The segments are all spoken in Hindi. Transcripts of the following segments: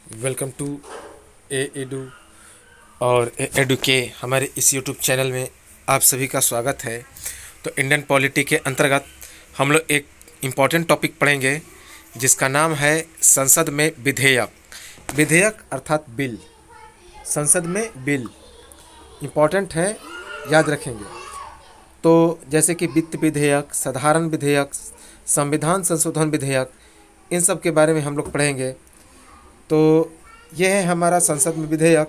वेलकम टू ए एडू और ए एडू के हमारे इस यूट्यूब चैनल में आप सभी का स्वागत है। तो इंडियन पॉलिटी के अंतर्गत हम लोग एक इम्पॉर्टेंट टॉपिक पढ़ेंगे जिसका नाम है संसद में विधेयक। विधेयक अर्थात बिल, संसद में बिल इम्पॉर्टेंट है, याद रखेंगे। तो जैसे कि वित्त विधेयक, साधारण विधेयक, संविधान संशोधन विधेयक, इन सब के बारे में हम लोग पढ़ेंगे। तो यह है हमारा संसद में विधेयक।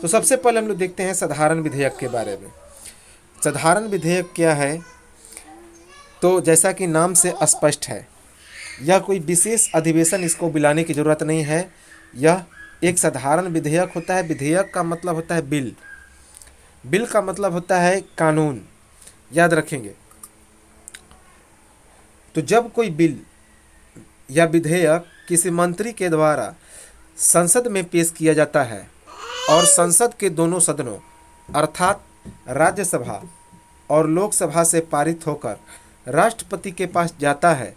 तो सबसे पहले हम लोग देखते हैं साधारण विधेयक के बारे में। साधारण विधेयक क्या है? तो जैसा कि नाम से स्पष्ट है, यह कोई विशेष अधिवेशन इसको बुलाने की ज़रूरत नहीं है। यह एक साधारण विधेयक होता है। विधेयक का मतलब होता है बिल, बिल का मतलब होता है कानून, याद रखेंगे। तो जब कोई बिल या विधेयक किसी मंत्री के द्वारा संसद में पेश किया जाता है और संसद के दोनों सदनों अर्थात राज्यसभा और लोकसभा से पारित होकर राष्ट्रपति के पास जाता है,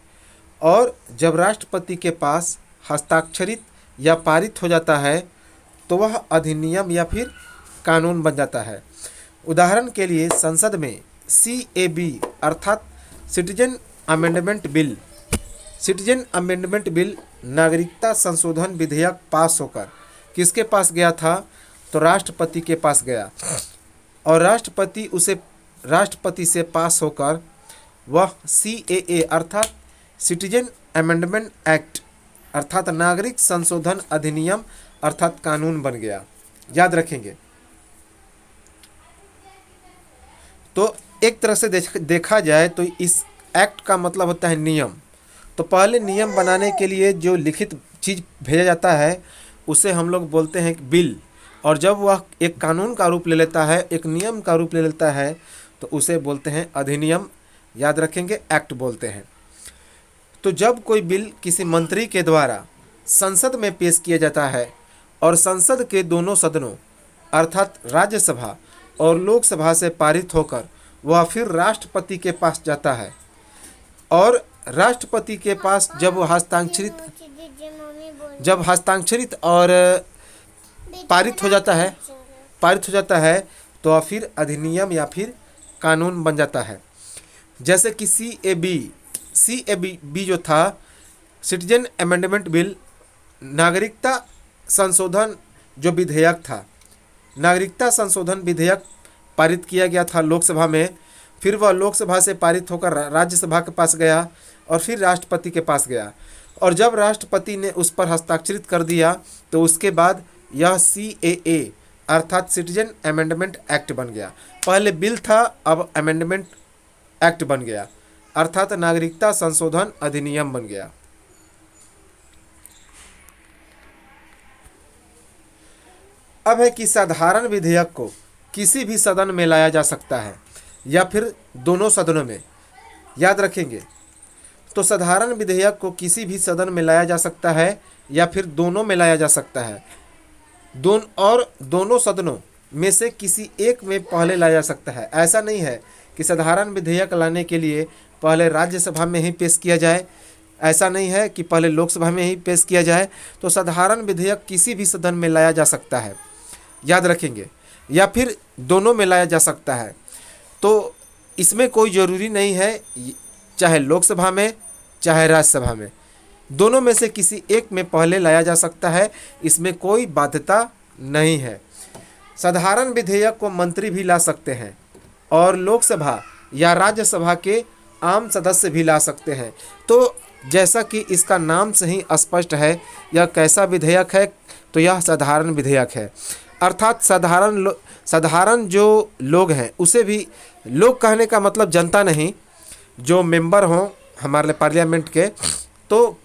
और जब राष्ट्रपति के पास हस्ताक्षरित या पारित हो जाता है तो वह अधिनियम या फिर कानून बन जाता है। उदाहरण के लिए संसद में CAB अर्थात citizen amendment bill, citizen amendment bill नागरिकता संशोधन विधेयक पास होकर किसके पास गया था? तो राष्ट्रपति के पास गया, और राष्ट्रपति से पास होकर वह CAA अर्थात सिटीजन अमेंडमेंट एक्ट अर्थात नागरिक संशोधन अधिनियम अर्थात कानून बन गया, याद रखेंगे। तो एक तरह से देखा जाए तो इस एक्ट का मतलब होता है नियम। तो पहले नियम बनाने के लिए जो लिखित चीज़ भेजा जाता है उसे हम लोग बोलते हैं बिल, और जब वह एक कानून का रूप ले लेता है, एक नियम का रूप ले लेता है, तो उसे बोलते हैं अधिनियम, याद रखेंगे, एक्ट बोलते हैं। तो जब कोई बिल किसी मंत्री के द्वारा संसद में पेश किया जाता है और संसद के दोनों सदनों अर्थात राज्यसभा और लोकसभा से पारित होकर वह फिर राष्ट्रपति के पास जाता है, और राष्ट्रपति के पास जब हस्ताक्षरित और पारित हो जाता है तो फिर अधिनियम या फिर कानून बन जाता है। जैसे कि CAB जो था, सिटीजन अमेंडमेंट बिल, नागरिकता संशोधन जो विधेयक था, नागरिकता संशोधन विधेयक पारित किया गया था लोकसभा में, फिर वह लोकसभा से पारित होकर राज्यसभा के पास गया और फिर राष्ट्रपति के पास गया, और जब राष्ट्रपति ने उस पर हस्ताक्षरित कर दिया तो उसके बाद यह CAA अर्थात सिटीजन अमेंडमेंट एक्ट बन गया। पहले बिल था, अब अमेंडमेंट एक्ट बन गया अर्थात नागरिकता संशोधन अधिनियम बन गया। अब है कि साधारण विधेयक को किसी भी सदन में लाया जा सकता है या फिर दोनों सदनों में, याद रखेंगे। तो साधारण विधेयक को किसी भी सदन में लाया जा सकता है या फिर दोनों में लाया जा सकता है, दोनों सदनों में से किसी एक में पहले लाया जा सकता है। ऐसा नहीं है कि साधारण विधेयक लाने के लिए पहले राज्यसभा में ही पेश किया जाए, ऐसा नहीं है कि पहले लोकसभा में ही पेश किया जाए। तो साधारण विधेयक किसी भी सदन में लाया जा सकता है, याद रखेंगे, या फिर दोनों में लाया जा सकता है। तो इसमें कोई ज़रूरी नहीं है चाहे लोकसभा में चाहे राज्यसभा में, दोनों में से किसी एक में पहले लाया जा सकता है, इसमें कोई बाध्यता नहीं है। साधारण विधेयक को मंत्री भी ला सकते हैं और लोकसभा या राज्यसभा के आम सदस्य भी ला सकते हैं। तो जैसा कि इसका नाम से ही स्पष्ट है, यह कैसा विधेयक है? तो यह साधारण विधेयक है, अर्थात साधारण जो लोग हैं उसे भी, लोग कहने का मतलब जनता नहीं, जो मेंबर हों हमारे पार्लियामेंट के, तो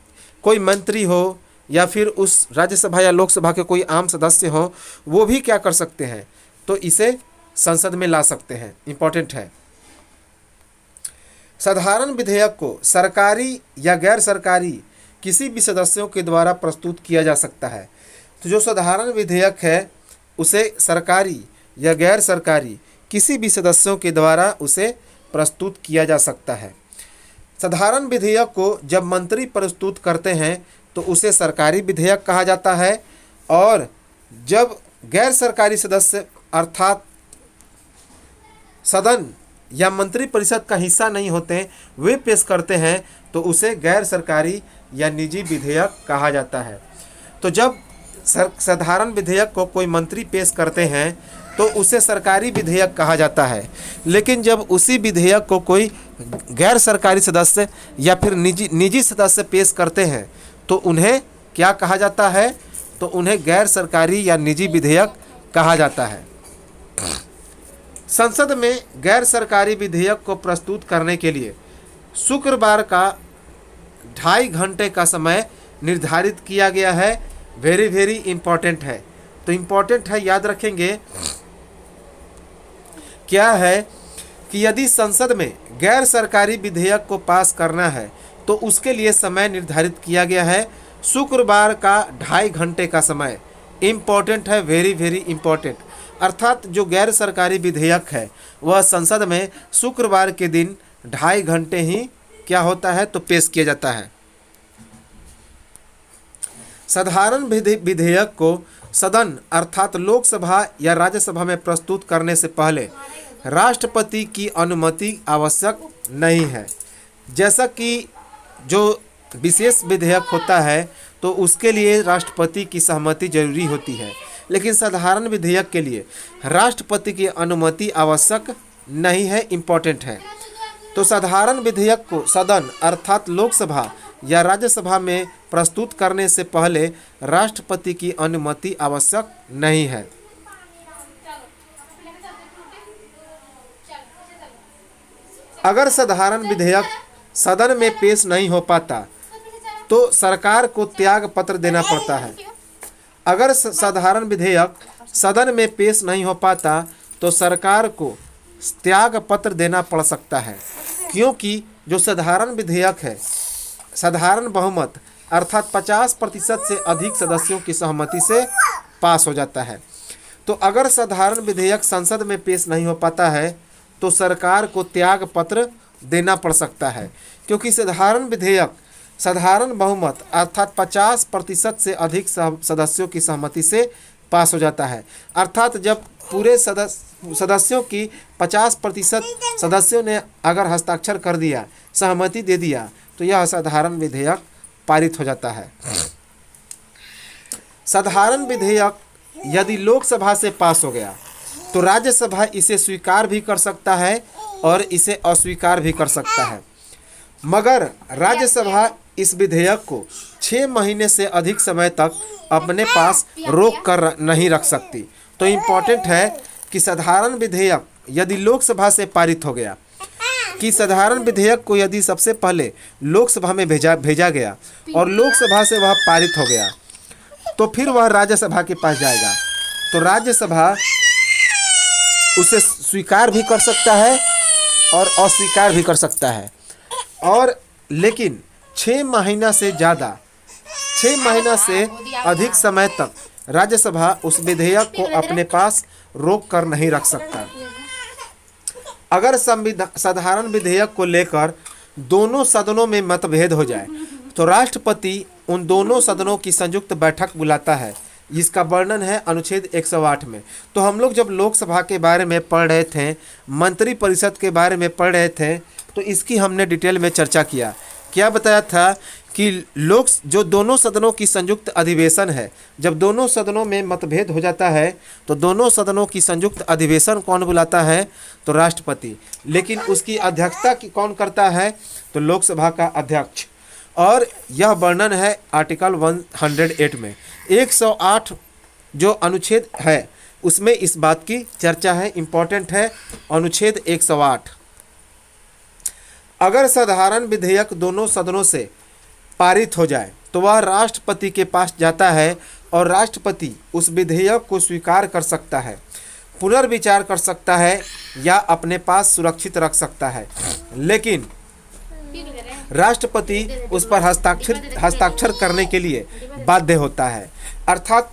कोई मंत्री हो या फिर उस राज्यसभा या लोकसभा के कोई आम सदस्य हो, वो भी क्या कर सकते हैं? तो इसे संसद में ला सकते हैं। इम्पोर्टेंट है। साधारण विधेयक को सरकारी या गैर सरकारी किसी भी सदस्यों के द्वारा प्रस्तुत किया जा सकता है। तो जो साधारण विधेयक है उसे सरकारी या गैर सरकारी किसी भी सदस्यों के द्वारा उसे प्रस्तुत किया जा सकता है। साधारण विधेयक को जब मंत्री प्रस्तुत करते हैं तो उसे सरकारी विधेयक कहा जाता है। और जब गैर सरकारी सदस्य अर्थात सदन या मंत्री परिषद का हिस्सा नहीं होते वे पेश करते हैं तो उसे गैर सरकारी या निजी विधेयक कहा जाता है। तो जब साधारण विधेयक को कोई मंत्री पेश करते हैं तो उसे सरकारी विधेयक कहा जाता है, लेकिन जब उसी विधेयक को कोई गैर सरकारी सदस्य या फिर निजी सदस्य पेश करते हैं तो उन्हें क्या कहा जाता है, तो उन्हें गैर सरकारी या निजी विधेयक कहा जाता है। संसद में गैर सरकारी विधेयक को प्रस्तुत करने के लिए शुक्रवार का 2.5 घंटे का समय निर्धारित किया गया है। वेरी इम्पोर्टेंट है, तो इम्पोर्टेंट है, याद रखेंगे। क्या है कि यदि संसद में गैर सरकारी विधेयक को पास करना है तो उसके लिए समय निर्धारित किया गया है शुक्रवार का 2.5 घंटे का समय। इम्पोर्टेंट है, वेरी इम्पोर्टेंट। अर्थात जो गैर सरकारी विधेयक है वह संसद में शुक्रवार के दिन 2.5 घंटे ही क्या होता है, तो पेश किया जाता है। साधारण विधेयक को सदन अर्थात लोकसभा या राज्यसभा में प्रस्तुत करने से पहले राष्ट्रपति की अनुमति आवश्यक नहीं है। जैसा कि जो विशेष विधेयक होता है तो उसके लिए राष्ट्रपति की सहमति जरूरी होती है, लेकिन साधारण विधेयक के लिए राष्ट्रपति की अनुमति आवश्यक नहीं है। इम्पोर्टेंट है। तो साधारण विधेयक को सदन अर्थात लोकसभा या राज्यसभा में प्रस्तुत करने से पहले राष्ट्रपति की अनुमति आवश्यक नहीं है। अगर साधारण विधेयक सदन में पेश नहीं हो पाता तो सरकार को त्याग पत्र देना पड़ता है। अगर साधारण विधेयक सदन में पेश नहीं हो पाता तो सरकार को त्याग पत्र देना पड़ सकता है, क्योंकि जो साधारण विधेयक है साधारण बहुमत अर्थात 50% से अधिक सदस्यों की सहमति से पास हो जाता है। तो अगर साधारण विधेयक संसद में पेश नहीं हो पाता है तो सरकार को त्याग पत्र देना पड़ सकता है, क्योंकि साधारण विधेयक साधारण बहुमत अर्थात 50% से अधिक सदस्यों की सहमति से पास हो जाता है। अर्थात जब पूरे सदस्यों की 50% सदस्यों ने अगर हस्ताक्षर कर दिया, सहमति दे दिया, तो यह साधारण विधेयक पारित हो जाता है। साधारण विधेयक यदि लोकसभा से पास हो गया तो राज्यसभा इसे स्वीकार भी कर सकता है और इसे अस्वीकार भी कर सकता है, मगर राज्यसभा इस विधेयक को 6 महीने से अधिक समय तक अपने पास रोक कर नहीं रख सकती। तो इम्पोर्टेंट है कि साधारण विधेयक यदि लोकसभा से पारित हो गया, कि साधारण विधेयक को यदि सबसे पहले लोकसभा में भेजा गया और लोकसभा से वह पारित हो गया तो फिर वह राज्यसभा के पास जाएगा, तो राज्यसभा उसे स्वीकार भी कर सकता है और अस्वीकार भी कर सकता है। और लेकिन 6 महीना से अधिक समय तक राज्यसभा उस विधेयक को अपने पास रोक कर नहीं रख सकता। अगर साधारण विधेयक को लेकर दोनों सदनों में मतभेद हो जाए तो राष्ट्रपति उन दोनों सदनों की संयुक्त बैठक बुलाता है, जिसका वर्णन है अनुच्छेद 108 में। तो हम लोग जब लोकसभा के बारे में पढ़ रहे थे, मंत्री परिषद के बारे में पढ़ रहे थे, तो इसकी हमने डिटेल में चर्चा किया। क्या बताया था कि जो दोनों सदनों की संयुक्त अधिवेशन है, जब दोनों सदनों में मतभेद हो जाता है तो दोनों सदनों की संयुक्त अधिवेशन कौन बुलाता है, तो राष्ट्रपति। लेकिन उसकी अध्यक्षता कौन करता है, तो लोकसभा का अध्यक्ष। और यह वर्णन है आर्टिकल 108 में। 108 जो अनुच्छेद है उसमें इस बात की चर्चा है। इम्पोर्टेंट है अनुच्छेद 108। अगर साधारण विधेयक दोनों सदनों से पारित हो जाए तो वह राष्ट्रपति के पास जाता है और राष्ट्रपति उस विधेयक को स्वीकार कर सकता है, पुनर्विचार कर सकता है या अपने पास सुरक्षित रख सकता है, लेकिन राष्ट्रपति उस पर हस्ताक्षर करने के लिए बाध्य होता है। अर्थात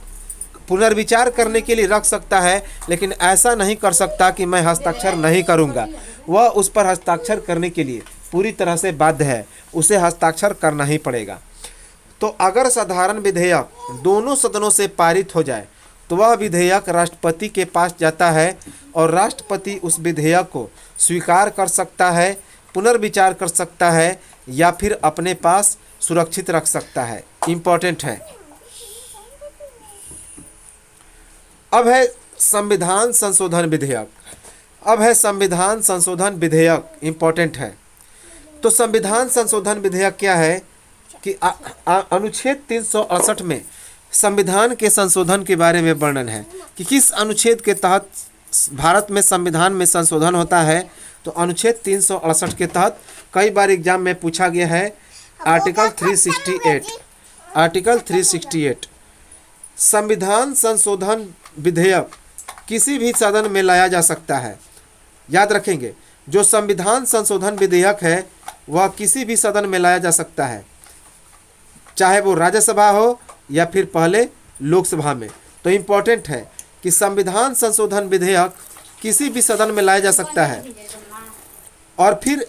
पुनर्विचार करने के लिए रख सकता है, लेकिन ऐसा नहीं कर सकता कि मैं हस्ताक्षर नहीं करूंगा। वह उस पर हस्ताक्षर करने के लिए पूरी तरह से बाध्य है, उसे हस्ताक्षर करना ही पड़ेगा। तो अगर साधारण विधेयक दोनों सदनों से पारित हो जाए तो वह विधेयक राष्ट्रपति के पास जाता है और राष्ट्रपति उस विधेयक को स्वीकार कर सकता है, पुनर्विचार कर सकता है या फिर अपने पास सुरक्षित रख सकता है। इम्पोर्टेंट है। अब है संविधान संशोधन विधेयक। अब है संविधान संशोधन विधेयक, इम्पोर्टेंट है। तो संविधान संशोधन विधेयक क्या है कि अनुच्छेद 368 में संविधान के संशोधन के बारे में वर्णन है कि किस अनुच्छेद के तहत भारत में संविधान में संशोधन होता है। तो अनुच्छेद 368 के तहत कई बार एग्जाम में पूछा गया है। आर्टिकल 368, आर्टिकल 368 संविधान संशोधन विधेयक किसी भी सदन में लाया जा सकता है। याद रखेंगे, जो संविधान संशोधन विधेयक है वह किसी भी सदन में लाया जा सकता है, चाहे वो राज्यसभा हो या फिर पहले लोकसभा में। तो इम्पोर्टेंट है कि संविधान संशोधन विधेयक किसी भी सदन में लाया जा सकता है और फिर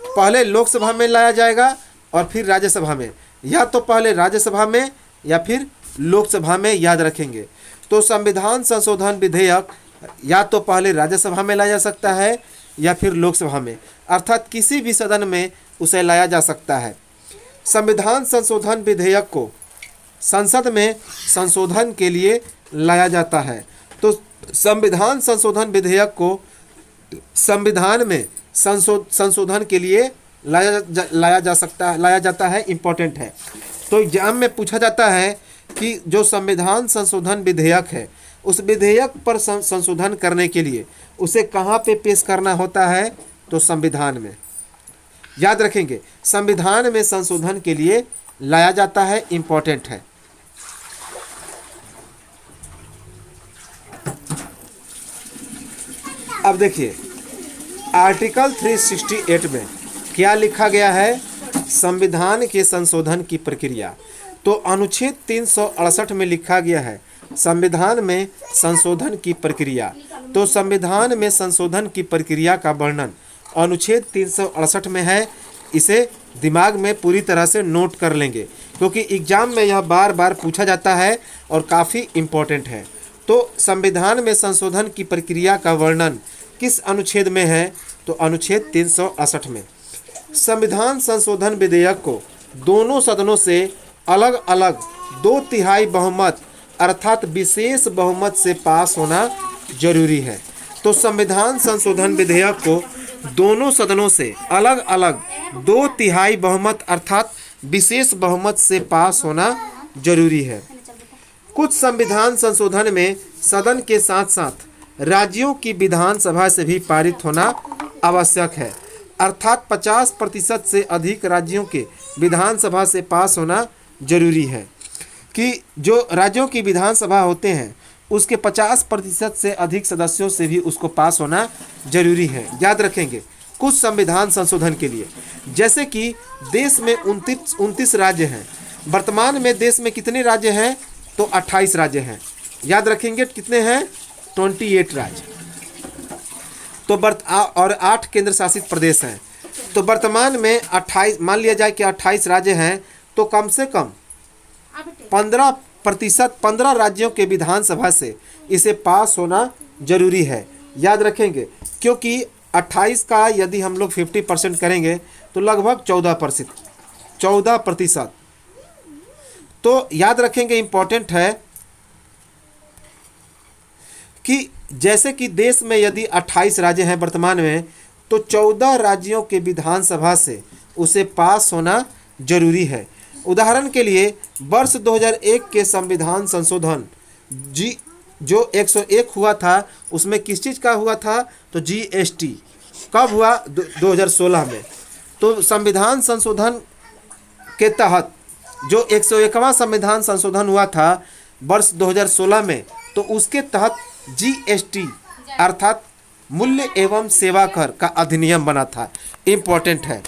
पहले लोकसभा में लाया जाएगा और फिर राज्यसभा में, या तो पहले राज्यसभा में या फिर लोकसभा में। याद रखेंगे, तो संविधान संशोधन विधेयक या तो पहले राज्यसभा में लाया जा सकता है या फिर लोकसभा में, अर्थात किसी भी सदन में उसे लाया जा सकता है। संविधान संशोधन विधेयक को संसद में संशोधन के लिए लाया जाता है। तो संविधान संशोधन विधेयक को संविधान में संशोधन के लिए लाया जाता है। इम्पोर्टेंट है। तो एग्जाम में पूछा जाता है कि जो संविधान संशोधन विधेयक है उस विधेयक पर संशोधन करने के लिए उसे कहाँ पे पेश करना होता है, तो संविधान में। याद रखेंगे, संविधान में संशोधन के लिए लाया जाता है। इम्पोर्टेंट है। अब देखिए आर्टिकल 368 में क्या लिखा गया है, संविधान के संशोधन की प्रक्रिया। तो अनुच्छेद 368 में लिखा गया है संविधान में संशोधन की प्रक्रिया। तो संविधान में संशोधन की प्रक्रिया का वर्णन अनुच्छेद 368 में है। इसे दिमाग में पूरी तरह से नोट कर लेंगे क्योंकि एग्जाम में यह बार बार पूछा जाता है और काफ़ी इम्पोर्टेंट है। तो संविधान में संशोधन की प्रक्रिया का वर्णन किस अनुच्छेद में है, तो अनुच्छेद 368 में। संविधान संशोधन विधेयक को दोनों सदनों से अलग अलग 2/3 बहुमत अर्थात विशेष बहुमत से पास होना जरूरी है। तो संविधान संशोधन विधेयक को दोनों सदनों से अलग अलग 2/3 बहुमत अर्थात विशेष बहुमत से पास होना जरूरी है। कुछ संविधान संशोधन में सदन के साथ साथ राज्यों की विधानसभा से भी पारित होना आवश्यक है, अर्थात 50% से अधिक राज्यों के विधानसभा से पास होना जरूरी है कि जो राज्यों की विधानसभा होते हैं उसके 50% से अधिक सदस्यों से भी उसको पास होना जरूरी है। याद रखेंगे, कुछ संविधान संशोधन के लिए, जैसे कि देश में 29 राज्य हैं। वर्तमान में देश में कितने राज्य हैं, तो 28 राज्य हैं। याद रखेंगे कितने हैं, 28 राज्य। तो और 8 केंद्र शासित प्रदेश हैं। तो वर्तमान में 28, मान लिया जाए कि 28 राज्य हैं, तो कम से कम 15 राज्यों के विधानसभा से इसे पास होना जरूरी है। याद रखेंगे, क्योंकि 28 का यदि हम लोग 50% करेंगे तो लगभग 14%। तो याद रखेंगे, इम्पोर्टेंट है कि जैसे कि देश में यदि 28 राज्य हैं वर्तमान में, तो 14 राज्यों के विधानसभा से उसे पास होना जरूरी है। उदाहरण के लिए वर्ष 2001 के संविधान संशोधन जो 101 हुआ था उसमें किस चीज़ का हुआ था, तो GST कब हुआ, 2016 में। तो संविधान संशोधन के तहत जो 101वां संविधान संशोधन हुआ था वर्ष 2016 में, तो उसके तहत GST अर्थात मूल्य एवं सेवा कर का अधिनियम बना था। इम्पोर्टेंट है।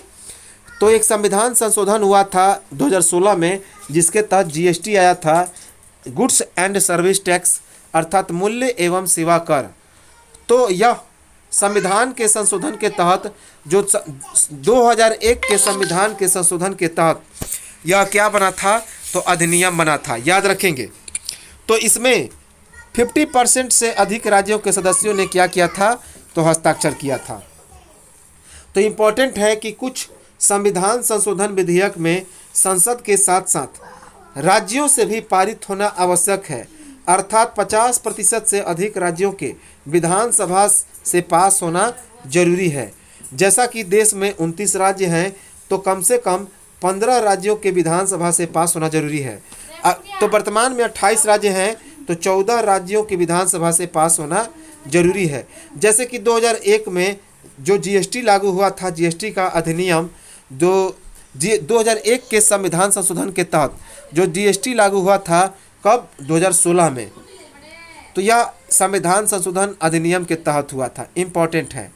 तो एक संविधान संशोधन हुआ था 2016 में जिसके तहत GST आया था, गुड्स एंड सर्विस टैक्स अर्थात मूल्य एवं सेवा कर। तो यह संविधान के संशोधन के तहत जो 2001 के संविधान के संशोधन के तहत यह क्या बना था, तो अधिनियम बना था, याद रखेंगे। तो इसमें 50% से अधिक राज्यों के सदस्यों ने क्या किया था, तो हस्ताक्षर किया था। तो इम्पोर्टेंट है कि कुछ संविधान संशोधन विधेयक में संसद के साथ साथ राज्यों से भी पारित होना आवश्यक है, अर्थात 50% से अधिक राज्यों के विधानसभा से पास होना जरूरी है। जैसा कि देश में 29 राज्य हैं, तो कम से कम 15 राज्यों के विधानसभा से पास होना जरूरी है। तो वर्तमान में 28 राज्य हैं, तो 14 राज्यों के विधानसभा से पास होना जरूरी है। जैसे कि 2001 में जो जीएसटी लागू हुआ था, जीएसटी का अधिनियम, जो 2001 के संविधान संशोधन के तहत जो जीएसटी लागू हुआ था, कब, 2016 में। तो यह संविधान संशोधन अधिनियम के तहत हुआ था, इम्पॉर्टेंट है।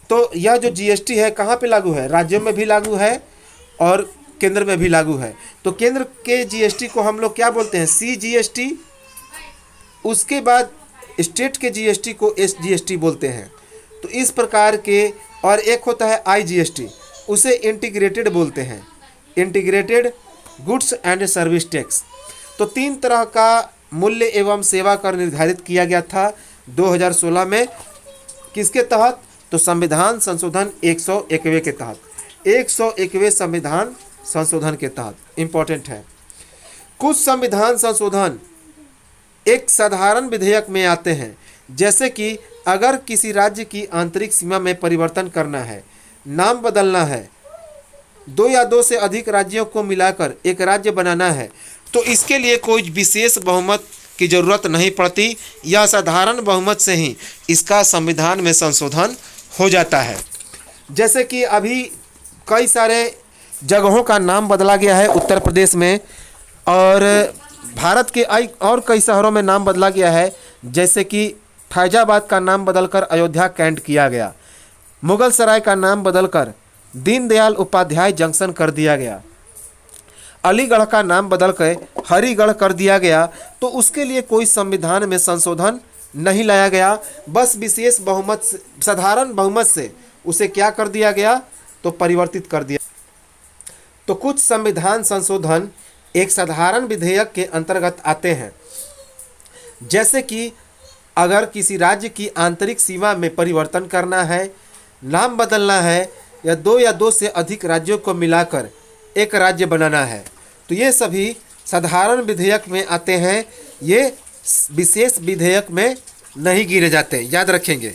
तो यह जो जीएसटी है कहाँ पे लागू है, राज्यों में भी लागू है और केंद्र में भी लागू है। तो केंद्र के जीएसटी को हम लोग क्या बोलते हैं, सीजीएसटी। उसके बाद स्टेट के जीएसटी को एसजीएसटी बोलते हैं। तो इस प्रकार के, और एक होता है आईजीएसटी, उसे इंटीग्रेटेड बोलते हैं, integrated goods and service tax. तो 3 तरह का मूल्य एवं सेवा कर निर्धारित किया गया था 2016 में। किसके तहत, तो संविधान संशोधन 101वें के तहत, 101वें संविधान संशोधन के तहत। इम्पोर्टेंट है। कुछ संविधान संशोधन एक साधारण विधेयक में आते हैं, जैसे कि अगर किसी राज्य की आंतरिक सीमा में परिवर्तन करना है, नाम बदलना है, 2 या 2 से अधिक राज्यों को मिलाकर एक राज्य बनाना है, तो इसके लिए कोई विशेष बहुमत की जरूरत नहीं पड़ती। यह साधारण बहुमत से ही इसका संविधान में संशोधन हो जाता है। जैसे कि अभी कई सारे जगहों का नाम बदला गया है उत्तर प्रदेश में, और भारत के और कई शहरों में नाम बदला गया है। जैसे कि फैजाबाद का नाम बदलकर अयोध्या कैंट किया गया, मुगल सराय का नाम बदलकर दीनदयाल उपाध्याय जंक्शन कर दिया गया, अलीगढ़ का नाम बदलकर हरिगढ़ कर दिया गया। तो उसके लिए कोई संविधान में संशोधन नहीं लाया गया, बस विशेष बहुमत, साधारण बहुमत से उसे क्या कर दिया गया, तो परिवर्तित कर दिया। तो कुछ संविधान संशोधन एक साधारण विधेयक के अंतर्गत आते हैं, जैसे कि अगर किसी राज्य की आंतरिक सीमा में परिवर्तन करना है, नाम बदलना है, या 2 से अधिक राज्यों को मिलाकर एक राज्य बनाना है, तो ये सभी साधारण विधेयक में आते हैं। ये विशेष विधेयक में नहीं गिने जाते, याद रखेंगे।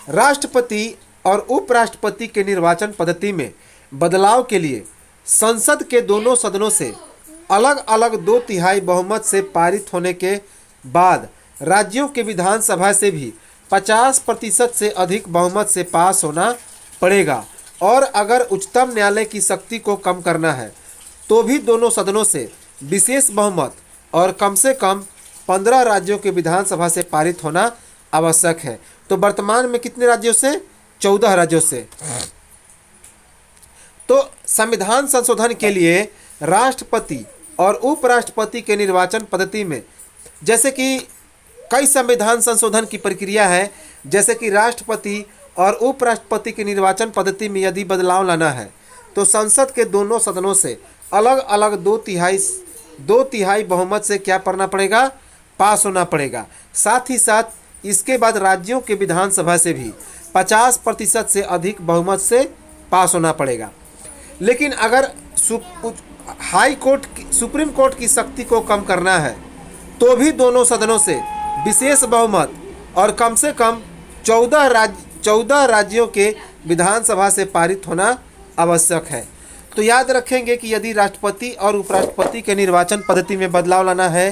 राष्ट्रपति और उपराष्ट्रपति के निर्वाचन पद्धति में बदलाव के लिए संसद के दोनों सदनों से अलग अलग 2/3 बहुमत से पारित होने के बाद राज्यों के विधानसभा से भी 50% से अधिक बहुमत से पास होना पड़ेगा। और अगर उच्चतम न्यायालय की शक्ति को कम करना है, तो भी दोनों सदनों से विशेष बहुमत और कम से कम 15 राज्यों के विधानसभा से पारित होना आवश्यक है। तो वर्तमान में कितने राज्यों से, 14 राज्यों से। तो संविधान संशोधन के लिए राष्ट्रपति और उपराष्ट्रपति के निर्वाचन पद्धति में, जैसे कि कई संविधान संशोधन की प्रक्रिया है, जैसे कि राष्ट्रपति और उपराष्ट्रपति के निर्वाचन पद्धति में यदि बदलाव लाना है, तो संसद के दोनों सदनों से अलग अलग 2/3 बहुमत से क्या करना पड़ेगा, पास होना पड़ेगा। साथ ही साथ इसके बाद राज्यों के विधानसभा से भी 50% से अधिक बहुमत से पास होना पड़ेगा। लेकिन अगर सुप्रीम कोर्ट की शक्ति को कम करना है, तो भी दोनों सदनों से विशेष बहुमत और कम से कम 14 राज्यों के विधानसभा से पारित होना आवश्यक है। तो याद रखेंगे कि यदि राष्ट्रपति और उपराष्ट्रपति के निर्वाचन पद्धति में बदलाव लाना है,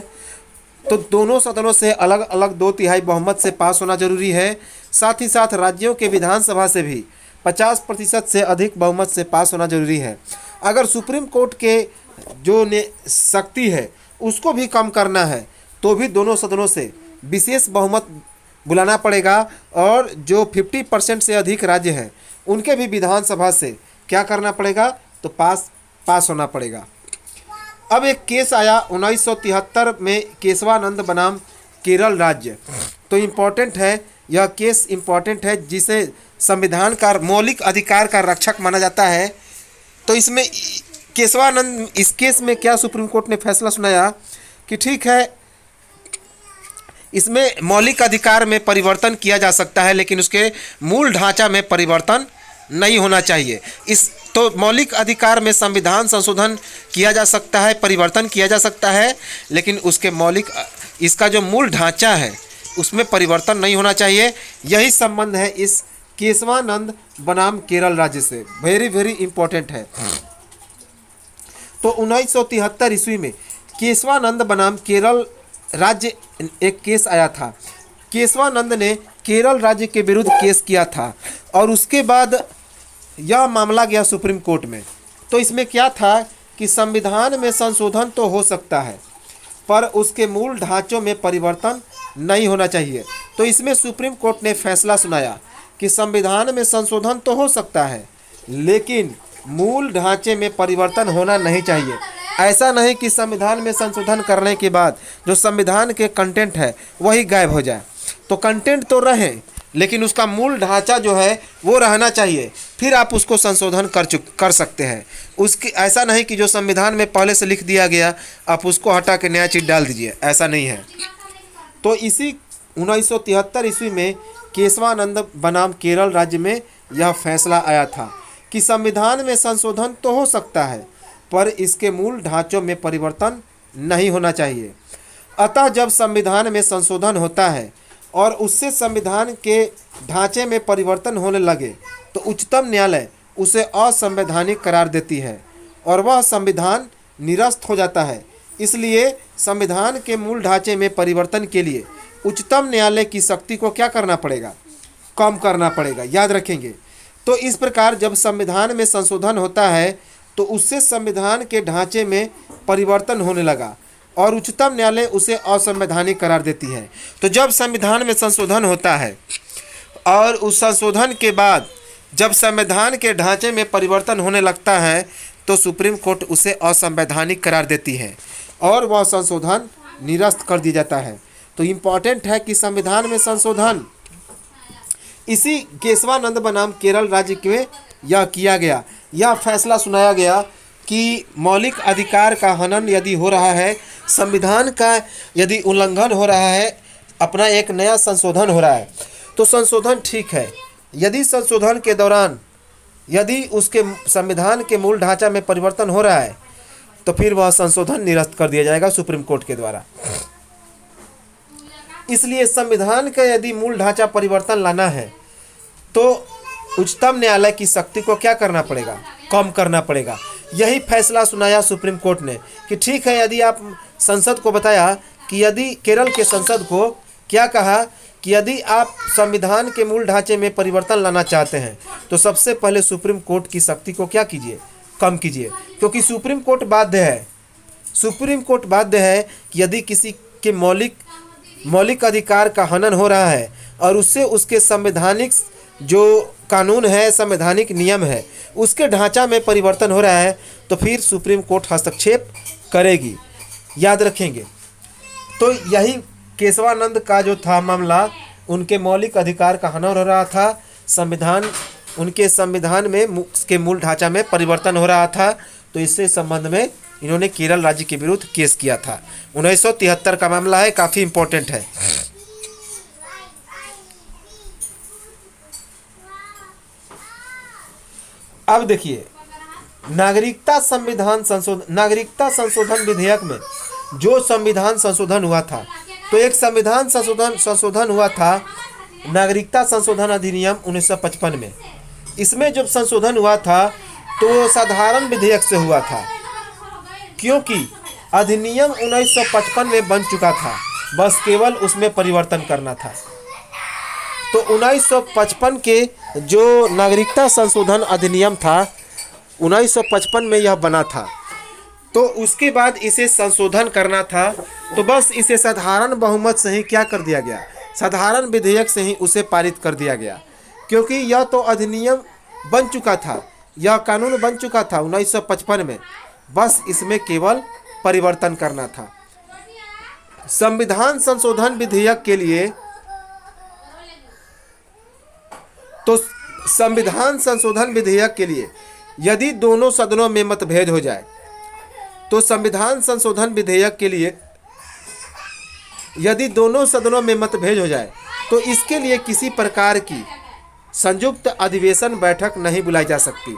तो दोनों सदनों से अलग अलग 2/3 बहुमत से पास होना जरूरी है। साथ ही साथ राज्यों के विधानसभा से भी 50% से अधिक बहुमत से पास होना जरूरी है। अगर सुप्रीम कोर्ट के जो शक्ति है उसको भी कम करना है, तो भी दोनों सदनों से विशेष बहुमत बुलाना पड़ेगा, और जो 50% से अधिक राज्य हैं उनके भी विधानसभा से क्या करना पड़ेगा, तो पास होना पड़ेगा। अब एक केस आया 1973 में, केशवानंद बनाम केरल राज्य। तो इम्पोर्टेंट है यह केस इम्पॉर्टेंट है, जिसे संविधान का मौलिक अधिकार का रक्षक माना जाता है। तो इसमें केशवानंद, इस केस में क्या सुप्रीम कोर्ट ने फैसला सुनाया कि ठीक है, इसमें मौलिक अधिकार में परिवर्तन किया जा सकता है, लेकिन उसके मूल ढांचा में परिवर्तन नहीं होना चाहिए। इस तो मौलिक अधिकार में संविधान संशोधन किया जा सकता है, परिवर्तन किया जा सकता है, लेकिन उसके इसका जो मूल ढांचा है उसमें परिवर्तन नहीं होना चाहिए। यही संबंध है इस केशवानंद बनाम केरल राज्य से। वेरी वेरी इंपॉर्टेंट है। तो 1973 ईस्वी में केशवानंद बनाम केरल राज्य एक केस आया था। केशवानंद ने केरल राज्य के विरुद्ध केस किया था और उसके बाद यह मामला गया सुप्रीम कोर्ट में। तो इसमें क्या था कि संविधान में संशोधन तो हो सकता है, पर उसके मूल ढांचों में परिवर्तन नहीं होना चाहिए। तो इसमें सुप्रीम कोर्ट ने फैसला सुनाया कि संविधान में संशोधन तो हो सकता है, लेकिन मूल ढांचे में परिवर्तन होना नहीं चाहिए। ऐसा नहीं कि संविधान में संशोधन करने के बाद जो संविधान के कंटेंट है वही गायब हो जाए। तो कंटेंट तो रहे, लेकिन उसका मूल ढांचा जो है वो रहना चाहिए, फिर आप उसको संशोधन कर सकते हैं। उसकी ऐसा नहीं कि जो संविधान में पहले से लिख दिया गया आप उसको हटा के नया चीज़ डाल दीजिए, ऐसा नहीं है। तो इसी 1973 ईस्वी में केशवानंद बनाम केरल राज्य में यह फैसला आया था कि संविधान में संशोधन तो हो सकता है, पर इसके मूल ढांचों में परिवर्तन नहीं होना चाहिए। अतः जब संविधान में संशोधन होता है और उससे संविधान के ढांचे में परिवर्तन होने लगे तो उच्चतम न्यायालय उसे असंवैधानिक करार देती है और वह संविधान निरस्त हो जाता है। इसलिए संविधान के मूल ढांचे में परिवर्तन के लिए उच्चतम न्यायालय की शक्ति को क्या करना पड़ेगा? कम करना पड़ेगा। याद रखेंगे। तो इस प्रकार जब संविधान में संशोधन होता है तो उससे संविधान के ढांचे में परिवर्तन होने लगा और उच्चतम न्यायालय उसे असंवैधानिक करार देती है। तो जब संविधान में संशोधन होता है और उस संशोधन के बाद जब संविधान के ढांचे में परिवर्तन होने लगता है तो सुप्रीम कोर्ट उसे असंवैधानिक करार देती है और वह संशोधन निरस्त कर दिया जाता है। तो इम्पॉर्टेंट है कि संविधान में संशोधन इसी केशवानंद बनाम केरल राज्य में यह किया गया। यह फैसला सुनाया गया कि मौलिक अधिकार का हनन यदि हो रहा है, संविधान का यदि उल्लंघन हो रहा है, अपना एक नया संशोधन हो रहा है, तो संशोधन ठीक है। यदि संशोधन के दौरान यदि उसके संविधान के मूल ढांचा में परिवर्तन हो रहा है तो फिर वह संशोधन निरस्त कर दिया जाएगा सुप्रीम कोर्ट के द्वारा। इसलिए संविधान का यदि मूल ढांचा परिवर्तन लाना है तो उच्चतम न्यायालय की शक्ति को क्या करना पड़ेगा? कम करना पड़ेगा। यही फैसला सुनाया सुप्रीम कोर्ट ने कि ठीक है, यदि आप संसद को बताया कि यदि केरल के संसद को क्या कहा कि यदि आप संविधान के मूल ढांचे में परिवर्तन लाना चाहते हैं तो सबसे पहले सुप्रीम कोर्ट की शक्ति को क्या कीजिए? कम कीजिए। क्योंकि सुप्रीम कोर्ट बाध्य है कि यदि किसी के मौलिक अधिकार का हनन हो रहा है और उससे उसके संवैधानिक जो कानून है, संवैधानिक नियम है, उसके ढांचा में परिवर्तन हो रहा है तो फिर सुप्रीम कोर्ट हस्तक्षेप करेगी। याद रखेंगे। तो यही केशवानंद का जो था मामला, उनके मौलिक अधिकार का हनन हो रहा था, उनके संविधान में उसके मूल ढांचा में परिवर्तन हो रहा था, तो इससे संबंध में इन्होंने केरल राज्य के विरुद्ध केस किया था। 1973 का मामला है, काफ़ी इम्पोर्टेंट है। अब देखिए, नागरिकता संशोधन विधेयक में जो संविधान संशोधन हुआ था, तो एक संविधान संशोधन हुआ था नागरिकता संशोधन अधिनियम 1955 में। इसमें जब संशोधन हुआ था तो साधारण विधेयक से हुआ था, क्योंकि अधिनियम 1955 में बन चुका था, बस केवल उसमें परिवर्तन करना था। तो 1955 के जो नागरिकता संशोधन अधिनियम था 1955 में यह बना था, तो उसके बाद इसे संशोधन करना था, तो बस इसे साधारण बहुमत से ही क्या कर दिया गया? साधारण विधेयक से ही उसे पारित कर दिया गया, क्योंकि यह तो अधिनियम बन चुका था, यह कानून बन चुका था 1955 में, बस इसमें केवल परिवर्तन करना था। संविधान संशोधन विधेयक के लिए तो संविधान संशोधन विधेयक के लिए यदि दोनों सदनों में मतभेद हो जाए, तो संविधान संशोधन विधेयक के लिए यदि दोनों सदनों में मतभेद हो जाए तो इसके लिए किसी प्रकार की संयुक्त अधिवेशन बैठक नहीं बुलाई जा सकती।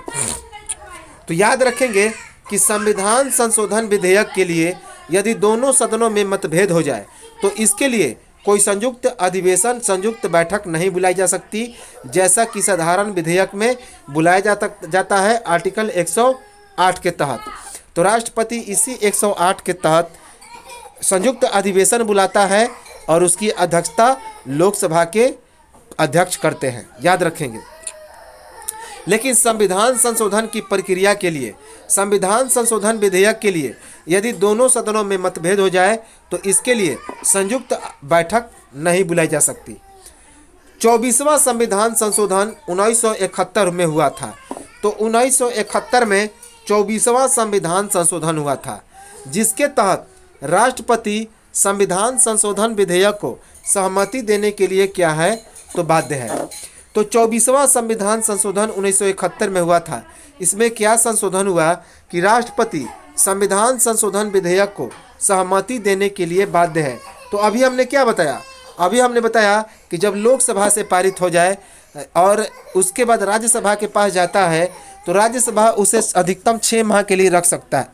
तो याद रखेंगे कि संविधान संशोधन विधेयक के लिए यदि दोनों सदनों में मतभेद हो जाए तो इसके लिए कोई संयुक्त अधिवेशन, संयुक्त बैठक नहीं बुलाई जा सकती, जैसा कि साधारण विधेयक में बुलाया जाता है आर्टिकल 108 के तहत। तो राष्ट्रपति इसी 108 के तहत संयुक्त अधिवेशन बुलाता है और उसकी अध्यक्षता लोकसभा के अध्यक्ष करते हैं, याद रखेंगे। लेकिन संविधान संशोधन की प्रक्रिया के लिए, संविधान संशोधन विधेयक के लिए यदि दोनों सदनों में मतभेद हो जाए तो इसके लिए संयुक्त बैठक नहीं बुलाई जा सकती। 24वां संविधान संशोधन 1971 में हुआ था। तो 1971 में 24वां संविधान संशोधन हुआ था, जिसके तहत राष्ट्रपति संविधान संशोधन विधेयक को सहमति देने के लिए क्या है, तो बाध्य है। तो 24वां संविधान संशोधन 1971 में हुआ था। इसमें क्या संशोधन हुआ कि राष्ट्रपति संविधान संशोधन विधेयक को सहमति देने के लिए बाध्य है। तो अभी हमने क्या बताया? अभी हमने बताया कि जब लोकसभा से पारित हो जाए और उसके बाद राज्यसभा के पास जाता है तो राज्यसभा उसे अधिकतम 6 माह के लिए रख सकता है,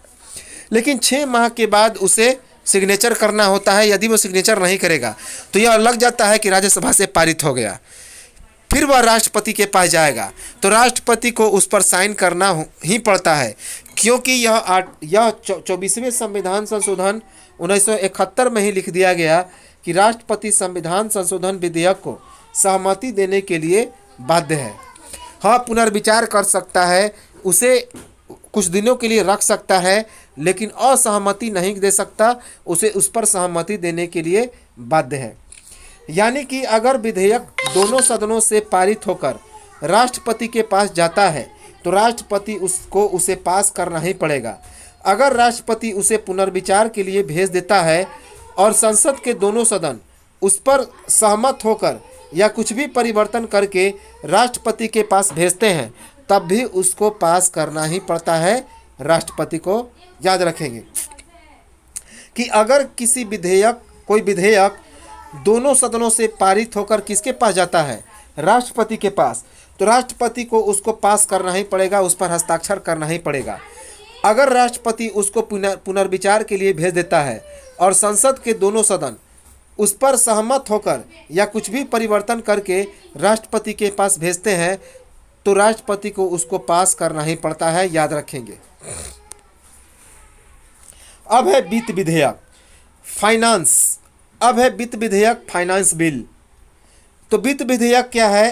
लेकिन 6 माह के बाद उसे सिग्नेचर करना होता है। यदि वो सिग्नेचर नहीं करेगा तो यह लग जाता है कि राज्यसभा से पारित हो गया। फिर वह राष्ट्रपति के पास जाएगा तो राष्ट्रपति को उस पर साइन करना ही पड़ता है, क्योंकि यह 24वें संविधान संशोधन 1971 में ही लिख दिया गया कि राष्ट्रपति संविधान संशोधन विधेयक को सहमति देने के लिए बाध्य है। हाँ, पुनर्विचार कर सकता है, उसे कुछ दिनों के लिए रख सकता है, लेकिन असहमति नहीं दे सकता, उसे उस पर सहमति देने के लिए बाध्य है। यानी कि अगर विधेयक दोनों सदनों से पारित होकर राष्ट्रपति के पास जाता है तो राष्ट्रपति उसे पास करना ही पड़ेगा। अगर राष्ट्रपति उसे पुनर्विचार के लिए भेज देता है और संसद के दोनों सदन उस पर सहमत होकर या कुछ भी परिवर्तन करके राष्ट्रपति के पास भेजते हैं, तब भी उसको पास करना ही पड़ता है राष्ट्रपति को। याद रखेंगे कि अगर कोई विधेयक दोनों सदनों से पारित होकर किसके पास जाता है, राष्ट्रपति के पास, तो राष्ट्रपति को उसको पास करना ही पड़ेगा, उस पर हस्ताक्षर करना ही पड़ेगा। अगर राष्ट्रपति उसको पुनर्विचार के लिए भेज देता है और संसद के दोनों सदन उस पर सहमत होकर या कुछ भी परिवर्तन करके राष्ट्रपति के पास भेजते हैं, तो राष्ट्रपति को उसको पास करना ही पड़ता है। याद रखेंगे। अब है वित्त विधेयक, वित्त विधेयक, फाइनेंस बिल। तो वित्त विधेयक क्या है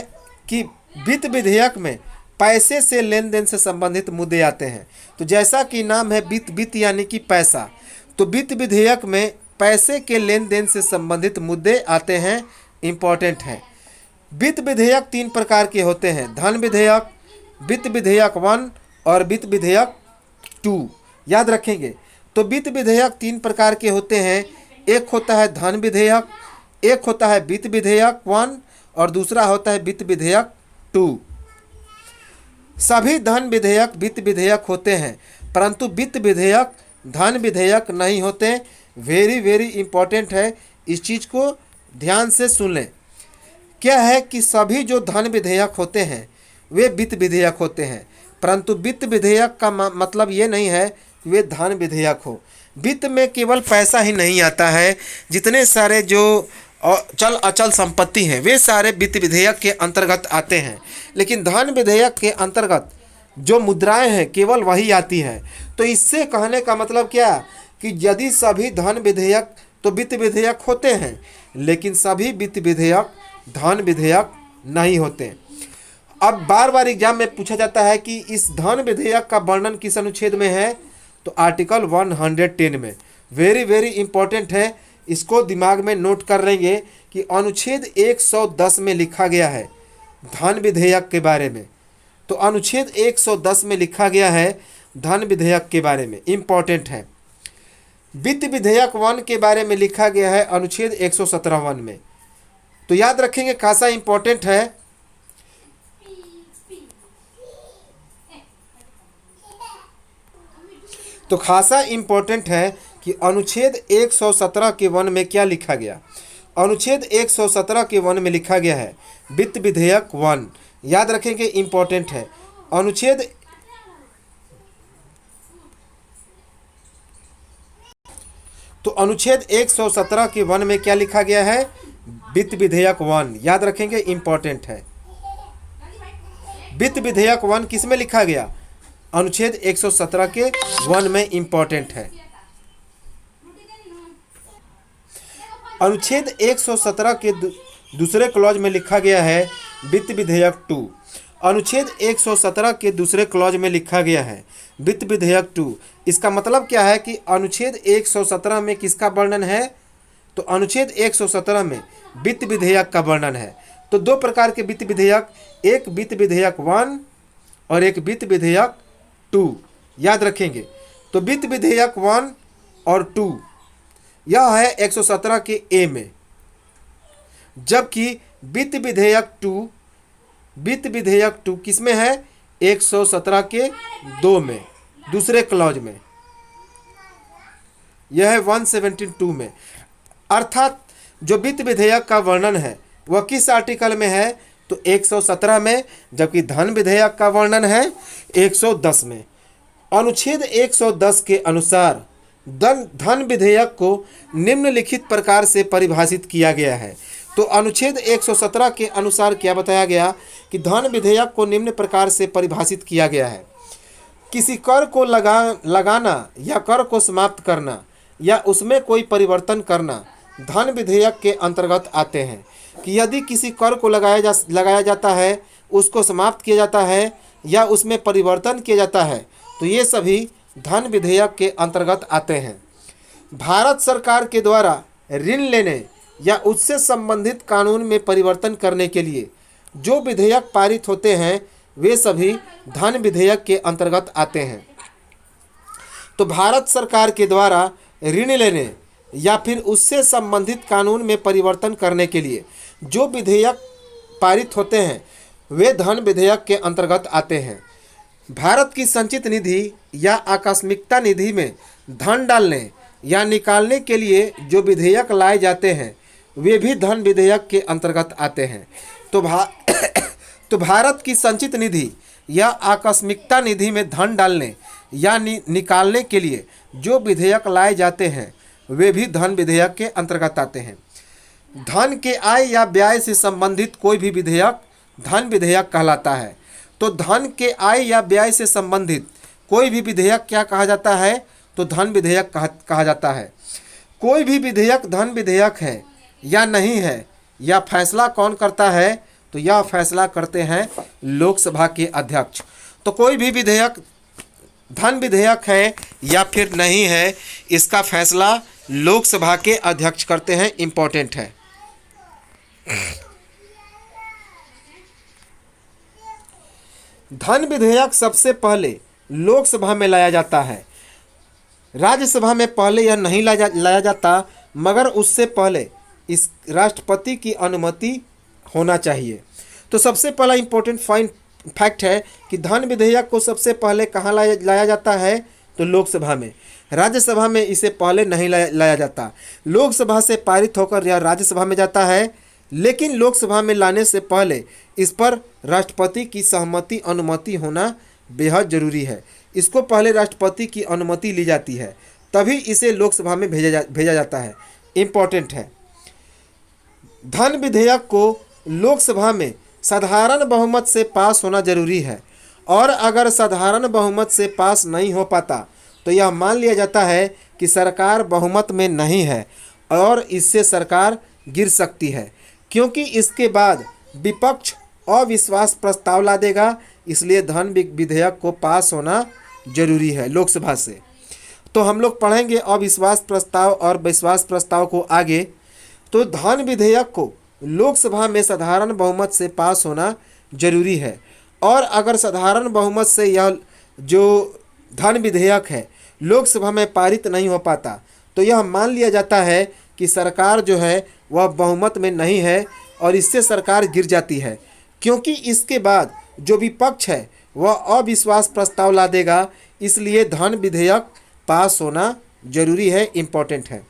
कि वित्त विधेयक में पैसे से लेन देन से संबंधित मुद्दे आते हैं। तो जैसा कि नाम है वित्त यानी कि पैसा, तो वित्त विधेयक में पैसे के लेन देन से संबंधित मुद्दे आते हैं, इम्पोर्टेंट हैं। वित्त विधेयक 3 प्रकार के होते हैं, धन विधेयक, वित्त विधेयक 1 और वित्त विधेयक 2। याद रखेंगे। तो वित्त विधेयक 3 प्रकार के होते हैं, एक होता है धन विधेयक, एक होता है वित्त विधेयक 1 और दूसरा होता है वित्त विधेयक 2। सभी धन विधेयक वित्त विधेयक होते हैं, परंतु वित्त विधेयक धन विधेयक नहीं होते। वेरी इंपॉर्टेंट है, इस चीज़ को ध्यान से सुन लें। क्या है कि सभी जो धन विधेयक होते हैं वे वित्त विधेयक होते हैं, परंतु वित्त विधेयक का मतलब ये नहीं है कि वे धन विधेयक हो। वित्त में केवल पैसा ही नहीं आता है, जितने सारे जो चल अचल संपत्ति हैं वे सारे वित्त विधेयक के अंतर्गत आते हैं, लेकिन धन विधेयक के अंतर्गत जो मुद्राएं हैं केवल वही आती हैं। तो इससे कहने का मतलब क्या कि यदि सभी धन विधेयक तो वित्त विधेयक होते हैं, लेकिन सभी वित्त विधेयक धन विधेयक नहीं होते। अब बार एग्जाम में पूछा जाता है कि इस धन विधेयक का वर्णन किस अनुच्छेद में है, तो आर्टिकल 110 में। वेरी इंपॉर्टेंट है, इसको दिमाग में नोट कर लेंगे कि अनुच्छेद 110 में लिखा गया है धन विधेयक के बारे में। तो अनुच्छेद 110 में लिखा गया है धन विधेयक के बारे में, इंपॉर्टेंट है। वित्त विधेयक 1 के बारे में लिखा गया है अनुच्छेद 117 में। तो याद रखेंगे, खासा इंपॉर्टेंट है। तो खासा इम्पोर्टेंट है कि अनुच्छेद 117 के 1 में क्या लिखा गया। अनुच्छेद 117 के 1 में लिखा गया है वित्त विधेयक 1। याद रखेंगे, इम्पोर्टेंट है। अनुच्छेद तो अनुच्छेद 117 के 1 में क्या लिखा गया है, वित्त विधेयक 1। याद रखेंगे, इम्पोर्टेंट है। वित्त विधेयक 1 किस में लिखा गया, अनुच्छेद 117 के 1 में इम्पोर्टेंट है। अनुच्छेद 117 के दूसरे क्लॉज में लिखा गया है वित्त विधेयक 2। अनुच्छेद 117 के दूसरे क्लॉज में लिखा गया है वित्त विधेयक 2। इसका मतलब क्या है कि अनुच्छेद 117 में किसका वर्णन है, तो अनुच्छेद 117 में वित्त विधेयक का वर्णन है। तो दो प्रकार के वित्त विधेयक, एक वित्त विधेयक 1 और एक वित्त विधेयक 2। याद रखेंगे, तो वित्त विधेयक 1 और 2 यह है 117 के ए में, जबकि वित्त विधेयक 2 किस में है, 117 के 2 में, दूसरे क्लॉज में। यह है 172 में। अर्थात जो वित्त विधेयक का वर्णन है वह किस आर्टिकल में है, तो 117 में, जबकि धन विधेयक का वर्णन है 110 में। अनुच्छेद 110 के अनुसार धन विधेयक को निम्नलिखित प्रकार से परिभाषित किया गया है। तो अनुच्छेद 117 के अनुसार क्या बताया गया कि धन विधेयक को निम्न प्रकार से परिभाषित किया गया है। किसी कर को लगाना या कर को समाप्त करना या उसमें कोई परिवर्तन करना धन विधेयक के अंतर्गत आते हैं। कि यदि किसी कर को लगाया जाता है, उसको समाप्त किया जाता है या उसमें परिवर्तन किया जाता है, तो ये सभी धन विधेयक के अंतर्गत आते हैं। भारत सरकार के द्वारा ऋण लेने या उससे संबंधित कानून में परिवर्तन करने के लिए जो विधेयक पारित होते हैं वे सभी धन विधेयक के अंतर्गत आते हैं। तो भारत सरकार के द्वारा ऋण लेने या फिर उससे संबंधित कानून में परिवर्तन करने के लिए जो विधेयक पारित होते हैं वे धन विधेयक के अंतर्गत आते हैं। भारत की संचित निधि या आकस्मिकता निधि में धन डालने या निकालने के लिए जो विधेयक लाए जाते हैं वे भी धन विधेयक के अंतर्गत आते हैं। तो भारत की संचित निधि या आकस्मिकता निधि में धन डालने या निकालने के लिए जो विधेयक लाए जाते हैं वे भी धन विधेयक के अंतर्गत आते हैं। धन के आय या व्यय से संबंधित कोई भी विधेयक धन विधेयक कहलाता है। तो धन के आय या व्यय से संबंधित कोई भी विधेयक क्या कहा जाता है, तो धन विधेयक कहा जाता है। कोई भी विधेयक धन विधेयक है या नहीं है, यह फैसला कौन करता है, तो यह फैसला करते हैं लोकसभा के अध्यक्ष। तो कोई भी विधेयक धन विधेयक है या फिर नहीं है, इसका फैसला लोकसभा के अध्यक्ष करते हैं। इम्पोर्टेंट है। धन विधेयक सबसे पहले लोकसभा में लाया जाता है। राज्यसभा में पहले यह नहीं लाया जाता, मगर उससे पहले इस राष्ट्रपति की अनुमति होना चाहिए। तो सबसे पहला इम्पोर्टेंट फैक्ट है कि धन विधेयक को सबसे पहले कहाँ लाया जाता है, तो लोकसभा में। राज्यसभा में इसे पहले नहीं लाया जाता। लोकसभा से पारित होकर यह राज्यसभा में जाता है, लेकिन लोकसभा में लाने से पहले इस पर राष्ट्रपति की सहमति अनुमति होना बेहद ज़रूरी है। इसको पहले राष्ट्रपति की अनुमति ली जाती है, तभी इसे लोकसभा में भेजा जाता है। इम्पोर्टेंट है। धन विधेयक को लोकसभा में साधारण बहुमत से पास होना जरूरी है, और अगर साधारण बहुमत से पास नहीं हो पाता तो यह मान लिया जाता है कि सरकार बहुमत में नहीं है और इससे सरकार गिर सकती है, क्योंकि इसके बाद विपक्ष अविश्वास प्रस्ताव ला देगा। इसलिए धन विधेयक को पास होना जरूरी है लोकसभा से। तो हम लोग पढ़ेंगे अविश्वास प्रस्ताव और विश्वास प्रस्ताव को आगे। तो धन विधेयक को लोकसभा में साधारण बहुमत से पास होना जरूरी है, और अगर साधारण बहुमत से यह जो धन विधेयक है लोकसभा में पारित नहीं हो पाता तो यह मान लिया जाता है कि सरकार जो है वह बहुमत में नहीं है और इससे सरकार गिर जाती है, क्योंकि इसके बाद जो विपक्ष है वह अविश्वास प्रस्ताव ला देगा। इसलिए धन विधेयक पास होना जरूरी है, इम्पोर्टेंट है।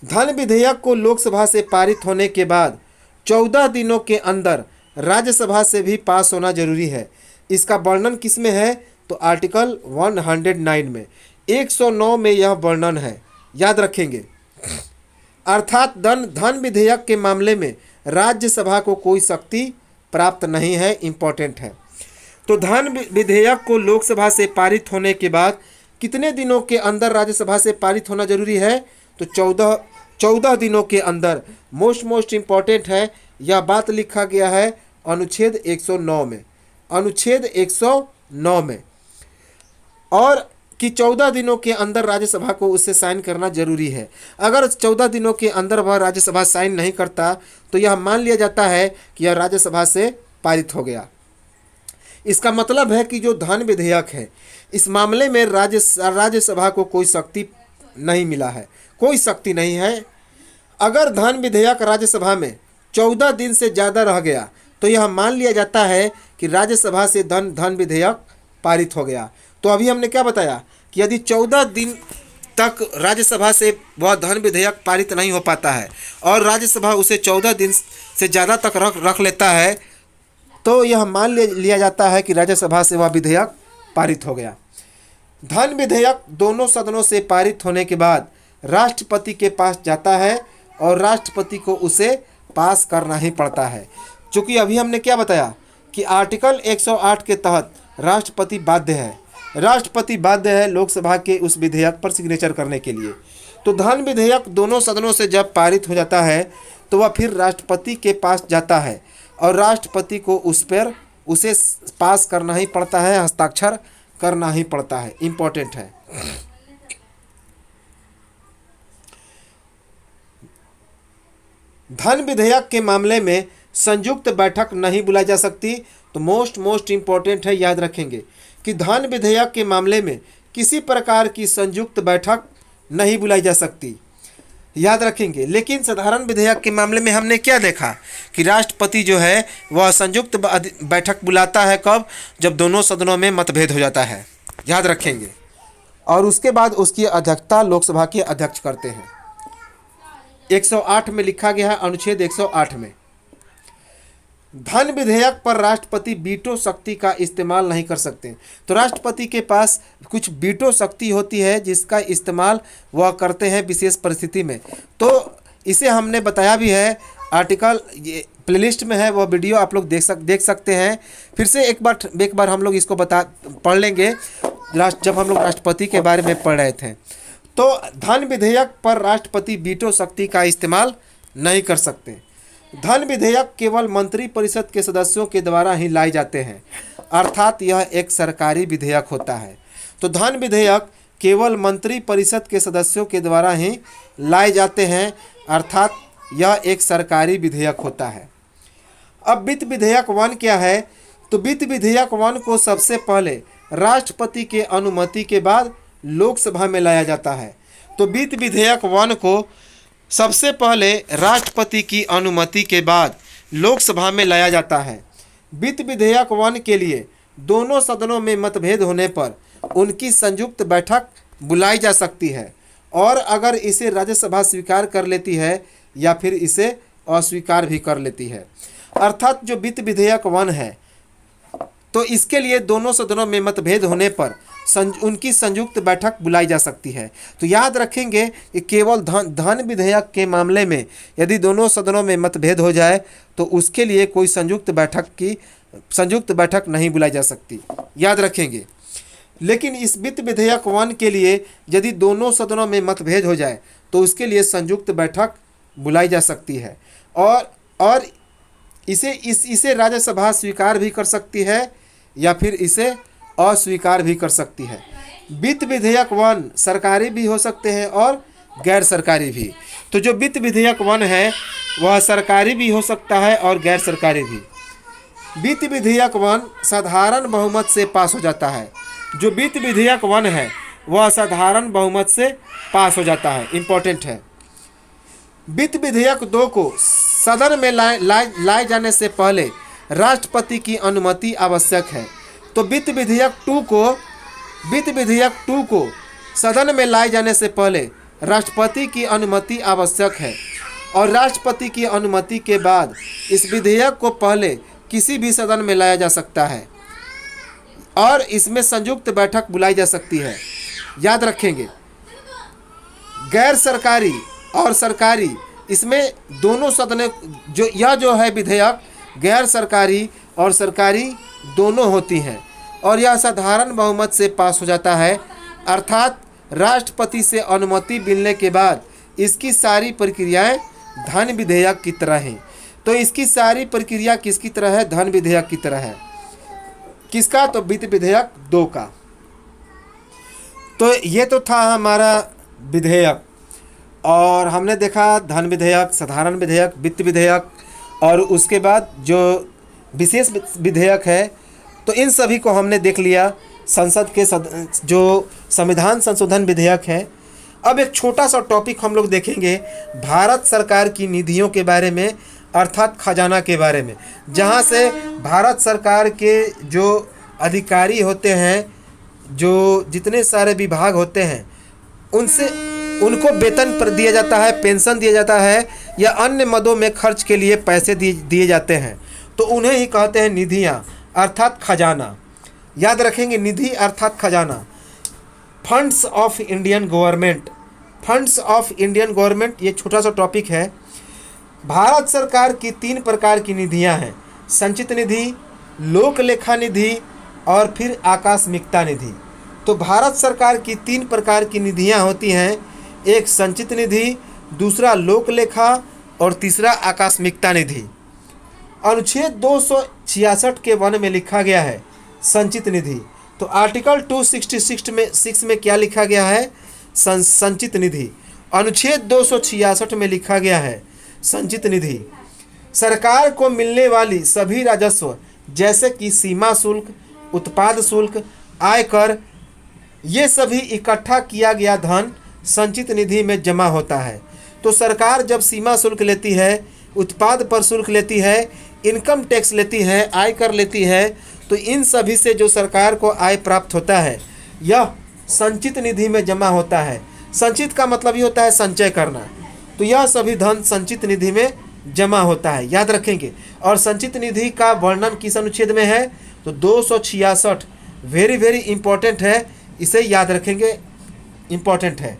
धन विधेयक को लोकसभा से पारित होने के बाद 14 दिनों के अंदर राज्यसभा से भी पास होना जरूरी है। इसका वर्णन किस में है? तो आर्टिकल 109 में, 109 में यह वर्णन है, याद रखेंगे। अर्थात धन विधेयक के मामले में राज्यसभा को कोई शक्ति प्राप्त नहीं है, इम्पोर्टेंट है। तो धन विधेयक को लोकसभा से पारित होने के बाद कितने दिनों के अंदर राज्यसभा से पारित होना जरूरी है? तो 14 दिनों के अंदर। मोस्ट इम्पॉर्टेंट है, यह बात लिखा गया है अनुच्छेद 109 में, अनुच्छेद 109 में, और कि 14 दिनों के अंदर राज्यसभा को उससे साइन करना जरूरी है। अगर 14 दिनों के अंदर वह राज्यसभा साइन नहीं करता तो यह मान लिया जाता है कि यह राज्यसभा से पारित हो गया। इसका मतलब है कि जो धन विधेयक है, इस मामले में राज्यसभा को कोई शक्ति नहीं मिला है, कोई शक्ति नहीं है। अगर धन विधेयक राज्यसभा में 14 दिन से ज़्यादा रह गया तो यह मान लिया जाता है कि राज्यसभा से धन विधेयक पारित हो गया। तो अभी हमने क्या बताया कि यदि 14 दिन तक राज्यसभा से वह धन विधेयक पारित नहीं हो पाता है और राज्यसभा उसे 14 दिन से ज़्यादा तक रख लेता है तो यह मान लिया जाता है कि राज्यसभा से वह विधेयक पारित हो गया। धन विधेयक दोनों सदनों से पारित होने के बाद राष्ट्रपति के पास जाता है और राष्ट्रपति को उसे पास करना ही पड़ता है। चूँकि अभी हमने क्या बताया कि आर्टिकल 108 के तहत राष्ट्रपति बाध्य है लोकसभा के उस विधेयक पर सिग्नेचर करने के लिए। तो धन विधेयक दोनों सदनों से जब पारित हो जाता है तो वह फिर राष्ट्रपति के पास जाता है और राष्ट्रपति को उसे पास करना ही पड़ता है, हस्ताक्षर करना ही पड़ता है, इम्पोर्टेंट है। धन विधेयक के मामले में संयुक्त बैठक नहीं बुलाई जा सकती। तो मोस्ट इम्पोर्टेंट है, याद रखेंगे कि धन विधेयक के मामले में किसी प्रकार की संयुक्त बैठक नहीं बुलाई जा सकती, याद रखेंगे। लेकिन साधारण विधेयक के मामले में हमने क्या देखा कि राष्ट्रपति जो है वह संयुक्त बैठक बुलाता है, कब? जब दोनों सदनों में मतभेद हो जाता है, याद रखेंगे। और उसके बाद उसकी अध्यक्षता लोकसभा के अध्यक्ष करते हैं। 108 में लिखा गया है, अनुच्छेद 108 में, धन विधेयक पर राष्ट्रपति वीटो शक्ति का इस्तेमाल नहीं कर सकते। तो राष्ट्रपति के पास कुछ वीटो शक्ति होती है जिसका इस्तेमाल वह करते हैं विशेष परिस्थिति में। तो इसे हमने बताया भी है, आर्टिकल प्लेलिस्ट में है, वह वीडियो आप लोग देख सकते हैं। फिर से एक बार हम लोग इसको पढ़ लेंगे जब हम लोग राष्ट्रपति के बारे में पढ़ रहे थे। तो धन विधेयक पर राष्ट्रपति वीटो शक्ति का इस्तेमाल नहीं कर सकते। धन विधेयक केवल मंत्री परिषद के सदस्यों के द्वारा ही लाए जाते हैं, अर्थात यह एक सरकारी विधेयक होता है। तो धन विधेयक केवल मंत्री परिषद के सदस्यों के द्वारा ही लाए जाते हैं, अर्थात यह एक सरकारी विधेयक होता है। अब वित्त विधेयक 1 क्या है? तो वित्त विधेयक 1 को सबसे पहले राष्ट्रपति के अनुमति के बाद लोकसभा में लाया जाता है। तो वित्त विधेयक 1 को सबसे पहले राष्ट्रपति की अनुमति के बाद लोकसभा में लाया जाता है। वित्त विधेयक 1 के लिए दोनों सदनों में मतभेद होने पर उनकी संयुक्त बैठक बुलाई जा सकती है, और अगर इसे राज्यसभा स्वीकार कर लेती है या फिर इसे अस्वीकार भी कर लेती है। अर्थात जो वित्त विधेयक 1 है तो इसके लिए दोनों सदनों में मतभेद होने पर उनकी संयुक्त बैठक बुलाई जा सकती है। तो याद रखेंगे कि केवल धन विधेयक के मामले में यदि दोनों सदनों में मतभेद हो जाए तो उसके लिए कोई संयुक्त बैठक नहीं बुलाई जा सकती, याद रखेंगे। लेकिन इस वित्त विधेयक 1 के लिए यदि दोनों सदनों में मतभेद हो जाए तो उसके लिए संयुक्त बैठक बुलाई जा सकती है, और इसे राज्यसभा स्वीकार भी कर सकती है या फिर इसे अस्वीकार भी कर सकती है। वित्त विधेयक 1 सरकारी भी हो सकते हैं और गैर सरकारी भी। तो जो वित्त विधेयक 1 है वह सरकारी भी हो सकता है और गैर सरकारी भी। वित्त विधेयक 1 साधारण बहुमत से पास हो जाता है। जो वित्त विधेयक 1 है वह साधारण बहुमत से पास हो जाता है, इम्पोर्टेंट है। वित्त विधेयक 2 को सदन में लाए जाने से पहले राष्ट्रपति की अनुमति आवश्यक है। तो वित्त विधेयक 2 को सदन में लाए जाने से पहले राष्ट्रपति की अनुमति आवश्यक है और राष्ट्रपति की अनुमति के बाद इस विधेयक को पहले किसी भी सदन में लाया जा सकता है और इसमें संयुक्त बैठक बुलाई जा सकती है। याद रखेंगे, गैर सरकारी और सरकारी, इसमें दोनों सदन जो है विधेयक गैर सरकारी और सरकारी दोनों होती हैं और यह साधारण बहुमत से पास हो जाता है, अर्थात राष्ट्रपति से अनुमति मिलने के बाद इसकी सारी प्रक्रियाएं धन विधेयक की तरह हैं। तो इसकी सारी प्रक्रिया किसकी तरह है? धन विधेयक की तरह है। किसका? तो वित्त विधेयक 2 का। तो ये तो था हमारा विधेयक और हमने देखा धन विधेयक, साधारण विधेयक, वित्त विधेयक और उसके बाद जो विशेष विधेयक है। तो इन सभी को हमने देख लिया। संसद के जो संविधान संशोधन विधेयक है। अब एक छोटा सा टॉपिक हम लोग देखेंगे भारत सरकार की निधियों के बारे में, अर्थात खजाना के बारे में, जहां से भारत सरकार के जो अधिकारी होते हैं, जो जितने सारे विभाग होते हैं, उनको वेतन पर दिया जाता है, पेंशन दिया जाता है या अन्य मदों में खर्च के लिए पैसे दिए जाते हैं। तो उन्हें ही कहते हैं निधियाँ, अर्थात खजाना। याद रखेंगे, निधि अर्थात खजाना। Funds of Indian government, funds of Indian government, ये छोटा सा टॉपिक है। भारत सरकार की 3 प्रकार की निधियां हैं, संचित निधि, लोक लेखा निधि और फिर आकस्मिकता निधि। तो भारत सरकार की 3 प्रकार की निधियां होती हैं, एक संचित निधि, दूसरा लोक लेखा और तीसरा आकस्मिकता निधि। अनुच्छेद 266 के 1 में लिखा गया है संचित निधि। तो आर्टिकल 266 में क्या लिखा गया है? संचित निधि। अनुच्छेद 266 में लिखा गया है संचित निधि सरकार को मिलने वाली सभी राजस्व जैसे कि सीमा शुल्क, उत्पाद शुल्क, आयकर, ये सभी इकट्ठा किया गया धन संचित निधि में जमा होता है। तो सरकार जब सीमा शुल्क लेती है, उत्पाद पर शुल्क लेती है, इनकम टैक्स लेती है, आयकर लेती है, तो इन सभी से जो सरकार को आय प्राप्त होता है यह संचित निधि में जमा होता है। संचित का मतलब ये होता है संचय करना। तो यह सभी धन संचित निधि में जमा होता है, याद रखेंगे। और संचित निधि का वर्णन किस अनुच्छेद में है? तो 266। वेरी वेरी इंपॉर्टेंट है, इसे याद रखेंगे, इंपॉर्टेंट है।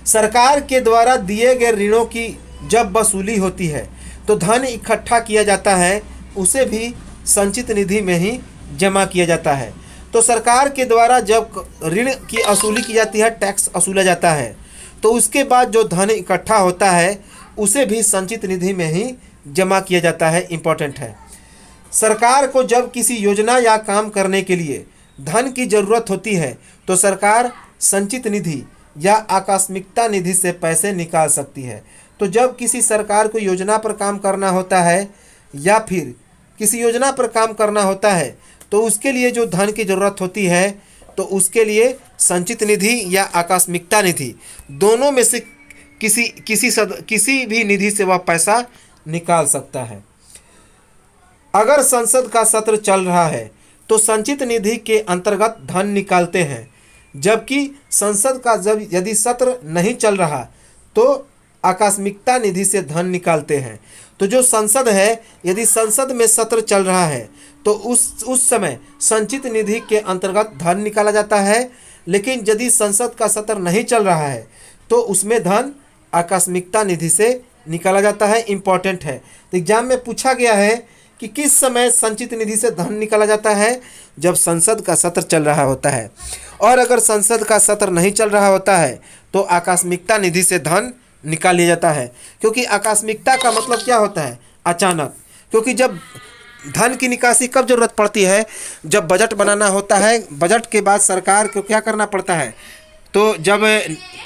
सरकार के द्वारा दिए गए ऋणों की जब वसूली होती है तो धन इकट्ठा किया जाता है, उसे भी संचित निधि में ही जमा किया जाता है। तो सरकार के द्वारा जब ऋण की वसूली की जाती है, टैक्स वसूला जाता है, तो उसके बाद जो धन इकट्ठा होता है उसे भी संचित निधि में ही जमा किया जाता है, इंपॉर्टेंट है। सरकार को जब किसी योजना या काम करने के लिए धन की ज़रूरत होती है तो सरकार संचित निधि या आकस्मिकता निधि से पैसे निकाल सकती है। तो जब किसी सरकार को योजना पर काम करना होता है या फिर किसी योजना पर काम करना होता है तो उसके लिए जो धन की ज़रूरत होती है तो उसके लिए संचित निधि या आकस्मिकता निधि दोनों में से किसी भी निधि से वह पैसा निकाल सकता है। अगर संसद का सत्र चल रहा है तो संचित निधि के अंतर्गत धन निकालते हैं, जबकि संसद का यदि सत्र नहीं चल रहा तो आकस्मिकता निधि से धन निकालते हैं। तो जो संसद है, यदि संसद में सत्र चल रहा है तो उस समय संचित निधि के अंतर्गत धन निकाला जाता है, लेकिन यदि संसद का सत्र नहीं चल रहा है तो उसमें धन आकस्मिकता निधि से निकाला जाता है, इंपॉर्टेंट है। तो एग्जाम में पूछा गया है कि किस समय संचित निधि से धन निकाला जाता है? जब संसद का सत्र चल रहा होता है। और अगर संसद का सत्र नहीं चल रहा होता है तो आकस्मिकता निधि से धन निकाल लिया जाता है, क्योंकि आकस्मिकता का मतलब क्या होता है? अचानक। क्योंकि जब धन की निकासी कब जरूरत पड़ती है? जब बजट बनाना होता है। बजट के बाद सरकार को क्या करना पड़ता है? तो जब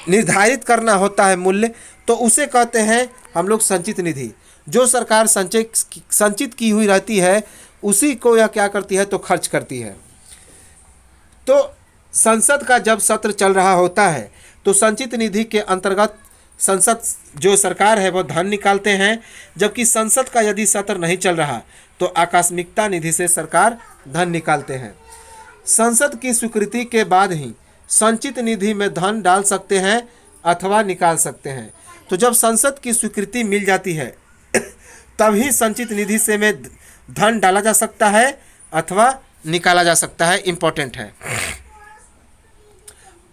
निर्धारित करना होता है मूल्य, तो उसे कहते हैं हम लोग संचित निधि। जो सरकार संचित की हुई रहती है उसी को यह क्या करती है? तो खर्च करती है। तो संसद का जब सत्र चल रहा होता है तो संचित निधि के अंतर्गत संसद जो सरकार है वो धन निकालते हैं, जबकि संसद का यदि सत्र नहीं चल रहा तो आकस्मिकता निधि से सरकार धन निकालते हैं। संसद की स्वीकृति के बाद ही संचित निधि में धन डाल सकते हैं अथवा निकाल सकते हैं। तो जब संसद की स्वीकृति मिल जाती है तभी संचित निधि से में धन डाला जा सकता है अथवा निकाला जा सकता है। इम्पोर्टेंट है।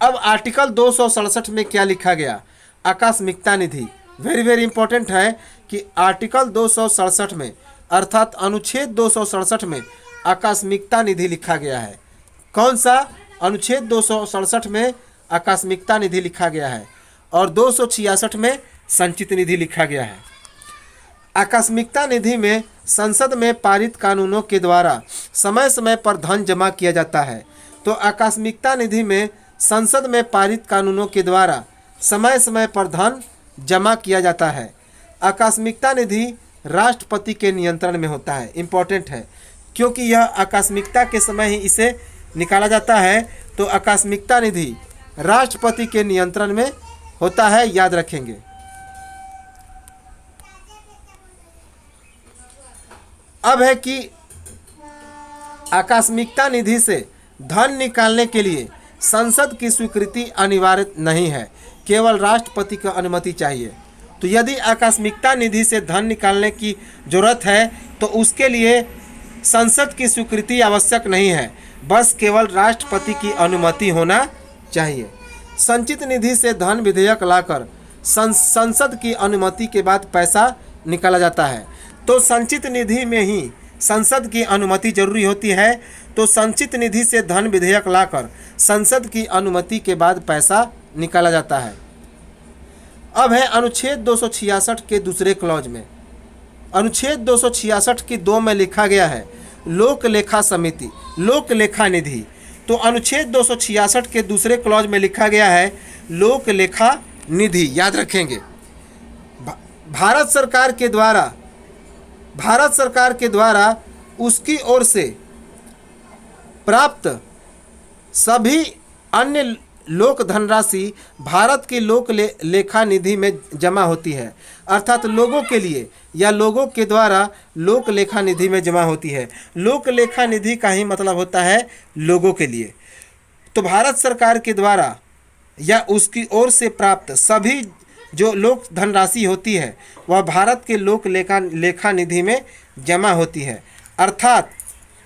अब आर्टिकल 267 में क्या लिखा गया? आकस्मिकता निधि। वेरी वेरी इंपॉर्टेंट है कि आर्टिकल 267 में अर्थात अनुच्छेद 267 में आकस्मिकता निधि लिखा गया है। कौन सा? अनुच्छेद 267 में आकस्मिकता निधि लिखा गया है और 266 में संचित निधि लिखा गया है। आकस्मिकता निधि में संसद में पारित कानूनों के द्वारा समय समय पर धन जमा किया जाता है। तो आकस्मिकता निधि में संसद में पारित कानूनों के द्वारा समय समय पर धन जमा किया जाता है। आकस्मिकता निधि राष्ट्रपति के नियंत्रण में होता है। इम्पोर्टेंट है क्योंकि यह आकस्मिकता के समय ही इसे निकाला जाता है। तो आकस्मिकता निधि राष्ट्रपति के नियंत्रण में होता है, याद रखेंगे। अब है कि आकस्मिकता निधि से धन निकालने के लिए संसद की स्वीकृति अनिवार्य नहीं है, केवल राष्ट्रपति की अनुमति चाहिए। तो यदि आकस्मिकता निधि से धन निकालने की जरूरत है तो उसके लिए संसद की स्वीकृति आवश्यक नहीं है, बस केवल राष्ट्रपति की अनुमति होना चाहिए। संचित निधि से धन विधेयक लाकर संसद की अनुमति के बाद पैसा निकाला जाता है। तो संचित निधि में ही संसद की अनुमति जरूरी होती है। तो संचित निधि से धन विधेयक लाकर संसद की अनुमति के बाद पैसा निकाला जाता है। अब है अनुच्छेद 266 के दूसरे क्लॉज में, अनुच्छेद 266 की 2 में लिखा गया है लोक लेखा समिति, लोक लेखा निधि। तो अनुच्छेद 266 के दूसरे क्लॉज में लिखा गया है लोक लेखा निधि, याद रखेंगे। भारत सरकार के द्वारा उसकी ओर से प्राप्त सभी अन्य लोक धनराशि भारत की लोक लेखा निधि में जमा होती है। अर्थात लोगों के लिए या लोगों के द्वारा लोक लेखा निधि में जमा होती है। लोक लेखा निधि का ही मतलब होता है लोगों के लिए। तो भारत सरकार के द्वारा या उसकी ओर से प्राप्त सभी जो लोक धनराशि होती है वह भारत के लोक लेखा निधि में जमा होती है। अर्थात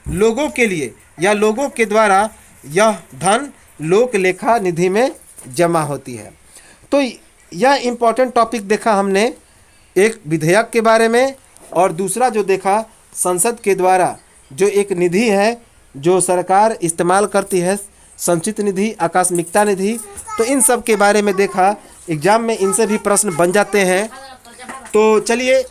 लोगों के लिए या लोगों के द्वारा यह धन लोक लेखा निधि में जमा होती है। तो यह इम्पोर्टेंट टॉपिक देखा हमने, एक विधेयक के बारे में और दूसरा जो देखा संसद के द्वारा जो एक निधि है जो सरकार इस्तेमाल करती है, संचित निधि, आकस्मिकता निधि। तो इन सब के बारे में देखा, एग्जाम में इनसे भी प्रश्न बन जाते हैं। तो चलिए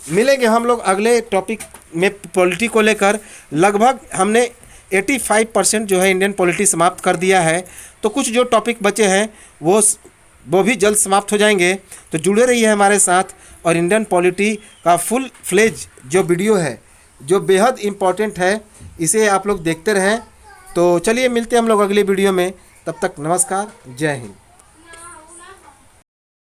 मिलेंगे हम लोग अगले टॉपिक में पॉलिटी को लेकर। लगभग हमने 85% जो है इंडियन पॉलिटी समाप्त कर दिया है। तो कुछ जो टॉपिक बचे हैं वो भी जल्द समाप्त हो जाएंगे। तो जुड़े रहिए हमारे साथ और इंडियन पॉलिटी का फुल फ्लेज जो वीडियो है जो बेहद इम्पॉर्टेंट है इसे आप लोग देखते रहें। तो चलिए मिलते हैं हम लोग अगले वीडियो में। तब तक नमस्कार, जय हिंद।